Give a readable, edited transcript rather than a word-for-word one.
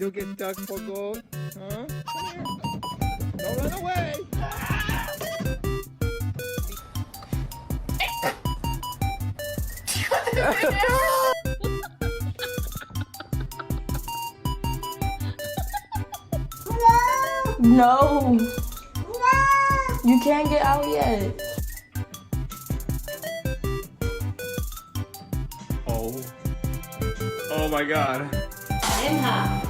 You'll get stuck for gold? Huh? Don't run away! No. You can't get out yet. Oh. Oh my god. Inhale.